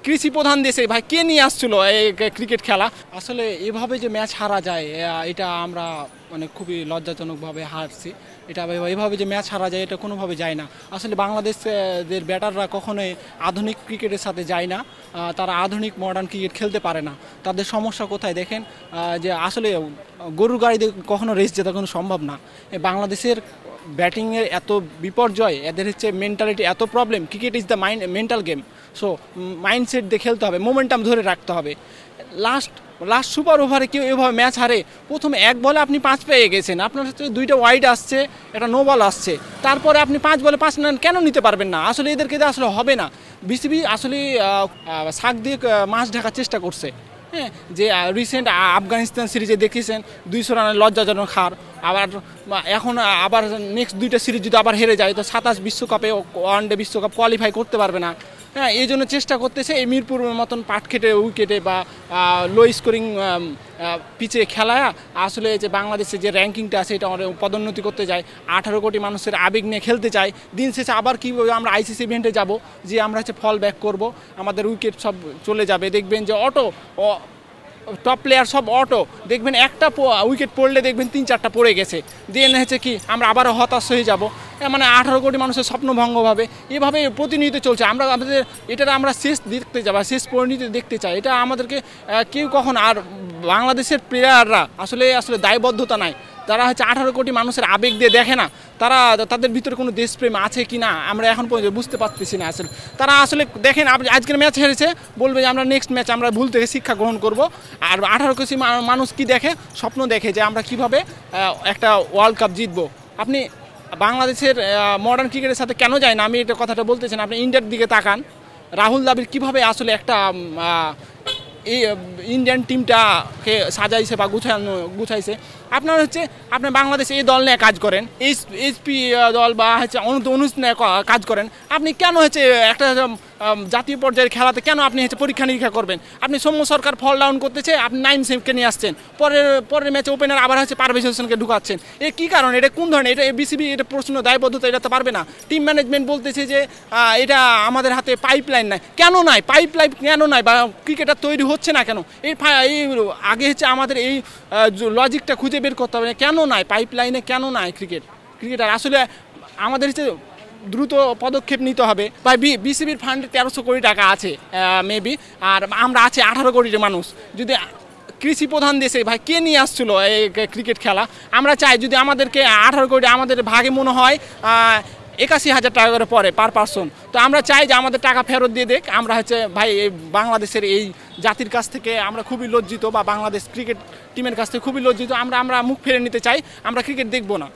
কৃষি প্রধান দেশে ভাই কে নিয়ে আসছিল এই ক্রিকেট খেলা? আসলে এভাবে যে ম্যাচ হারা যায় এটা আমরা মানে খুবই লজ্জাজনকভাবে হারছি। এটা এভাবে যে ম্যাচ হারা যায় এটা কোনোভাবে যায় না। আসলে বাংলাদেশের ব্যাটাররা কখনোই আধুনিক ক্রিকেটের সাথে যায় না, তারা আধুনিক মডার্ন ক্রিকেট খেলতে পারে না। তাদের সমস্যা কোথায় দেখেন, যে আসলে গরুর গাড়িতে কখনো রেস জেতা কোনো সম্ভব না। বাংলাদেশের ব্যাটিংয়ের এত বিপর্যয়, এদের হচ্ছে মেন্টালিটি এত problem. Cricket is the mental game. So mindset দিয়ে খেলতে হবে, মোমেন্টাম ধরে রাখতে হবে। লাস্ট সুপার ওভারে কেউ এভাবে ম্যাচ হারে, প্রথমে এক বলে আপনি 5 পেয়ে গেছেন, আপনার হচ্ছে 2টা ওয়াইড আসছে, একটা নো বল আসছে, তারপরে আপনি 5 বলে 5 রান কেন নিতে পারবেন না? আসলে এদেরকে আসলে হবে না। বিসিবি আসলে শাক দিয়ে মাছ ঢাকার চেষ্টা করছে। হ্যাঁ, যে রিসেন্ট আফগানিস্তান সিরিজে দেখেছেন 200 রানের লজ্জাজনক হার। আবার এখন আবার নেক্সট 2টা সিরিজ যদি আবার হেরে যায় তো 27 বিশ্বকাপে ওয়ানডে বিশ্বকাপ কোয়ালিফাই করতে পারবে না। হ্যাঁ, এই জন্য চেষ্টা করতেছে এই মিরপুরের মতন পাট খেটে উইকেটে বা লো স্কোরিং পিচে খেলায় আসলে যে বাংলাদেশে যে র্যাঙ্কিংটা আছে এটা আমাদের পদোন্নতি করতে যায়। 18 কোটি মানুষের আবেগ নিয়ে খেলতে চাই। দিন শেষে আবার কীভাবে আমরা আইসিসি ইভেন্টে যাব, যে আমরা হচ্ছে ফল ব্যাক করব, আমাদের উইকেট সব চলে যাবে। দেখবেন যে টপ প্লেয়ার সব দেখবেন একটা উইকেট পড়লে দেখবেন 3-4টা পড়ে গেছে। দেন হচ্ছে কি আমরা আবারও হতাশ হয়ে যাব। মানে 18 কোটি মানুষের স্বপ্নভঙ্গ হবে, এভাবে প্রতিনিয়ত চলছে। আমরা শেষ দেখতে যাবো, শেষ পরিণতি দেখতে চাই। এটা আমাদেরকে কেউ কখন আর বাংলাদেশের প্লেয়াররা আসলে দায়বদ্ধতা নাই। তারা হচ্ছে 18 কোটি মানুষের আবেগ দিয়ে দেখে না, তাদের ভিতরে কোনো দেশপ্রেম আছে কি না আমরা এখন পর্যন্ত বুঝতে পারতেছি না। আসলে তারা আসলে দেখেন আজকের ম্যাচ হেরেছে, বলবে যে আমরা নেক্সট ম্যাচ আমরা ভুল থেকে শিক্ষা গ্রহণ করব। আর 18 কোটি মানুষ কি দেখে, স্বপ্ন দেখে যে আমরা কিভাবে একটা ওয়ার্ল্ড কাপ জিতবো। আপনি বাংলাদেশের মডার্ন ক্রিকেটের সাথে কেন যায় না, আমি এটা কথাটা বলতেছি না। আপনি ইন্ডিয়ার দিকে তাকান, রাহুল দ্রাবিড় কীভাবে আসলে একটা এই ইন্ডিয়ান টিমটাকে সাজাইছে বা গুছাইছে। আপনার বাংলাদেশে এই দল নিয়ে কাজ করেন, এইচপি দল বা হচ্ছে অনুজ নিয়ে কাজ করেন। আপনি কেন হচ্ছে একটা জাতীয় পর্যায়ের খেলাতে কেন আপনি হচ্ছে পরীক্ষা নিরীক্ষা করবেন? আপনি সৌম্য সরকার ফল ডাউন করতেছে, আপনি নাইম সেমকে নিয়ে আসছেন, পরের ম্যাচে ওপেনার আবার হচ্ছে পারভেজ হোসেনকে ঢুকাচ্ছেন। কি কারণ? এটা কোন ধরনের? এটা বিসিবি এটা প্রশ্ন, দায়বদ্ধতা এটা তো পারবে না। টিম ম্যানেজমেন্ট বলতেছে যে এটা আমাদের হাতে পাইপলাইন নাই। কেন নাই পাইপলাইন? কেন নাই? বা ক্রিকেটার তৈরি হচ্ছে না কেন? এই আগে হচ্ছে আমাদের এই লজিকটা খুঁজে বের করতে হবে। কেন নাই পাইপলাইনে, কেন নাই ক্রিকেটার? আসলে আমাদের হচ্ছে দ্রুত পদক্ষেপ নিতে হবে। বা বিসিবির ফান্ডে 1300 কোটি টাকা আছে মেবি, আর আমরা আছে 18 কোটির মানুষ। যদি কৃষি প্রধান দেশে ভাই কে নিয়ে আসছিল এই ক্রিকেট খেলা? আমরা চাই যদি আমাদেরকে 18 কোটি আমাদের ভাগে মনে হয় 81,000 টাকা করে পড়ে পার পারসন, তো আমরা চাই যে আমাদের টাকা ফেরত দিয়ে দেখ। আমরা হচ্ছে ভাই এই বাংলাদেশের এই জাতির কাছ থেকে আমরা খুবই লজ্জিত, বা বাংলাদেশ ক্রিকেট টিমের কাছ থেকে খুবই লজ্জিত। আমরা মুখ ফিরে নিতে চাই, আমরা ক্রিকেট দেখবো না।